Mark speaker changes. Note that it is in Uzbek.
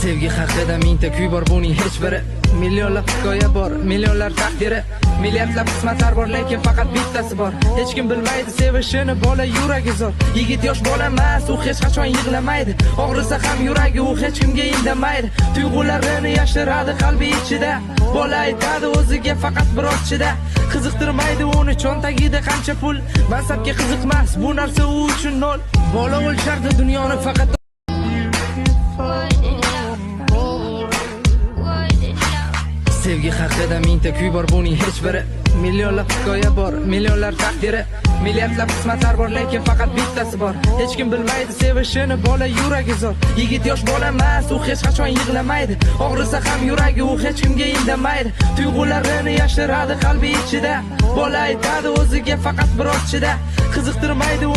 Speaker 1: Sevgi haqida mingta kuy bor, buning hech biri. Millionlab hikoya bor, millionlar taqdiri, milliardlab qismatlar bor, lekin faqat bittasi bor. Hech kim bilmaydi sevishini, bola yuragi zo'r. Yigit yosh bola emas, u hech qachon yig'lamaydi. Og'risa ham yuragi, u hech kimga indamaydi. Tuyg'ularini yashiradi qalbi ichida. Bola aytadi o'ziga faqat biroz chida. Qiziqtirmaydi uni cho'ntagida qancha pul. Mansabga qiziqmas, bu narsa u uchun nol. Bola o'lchardi dunyoni faqat Sevgi haqida mingta kuy bor, buning hech biri. Millionlab hikoya bor, millionlar taqdiri, milliardlab qismatlar bor, lekin faqat bittasi bor. Hech kim bilmaydi sevishini, bola yuragi zo'r. Yigit yosh bola emas, u hech qachon yig'lamaydi. Og'risa ham yuragi, u hech kimga indamaydi. Tuyg'ularini yashiradi qalbi ichida. Bola aytadi o'ziga faqat biroz chida. Qiziqtirmaydi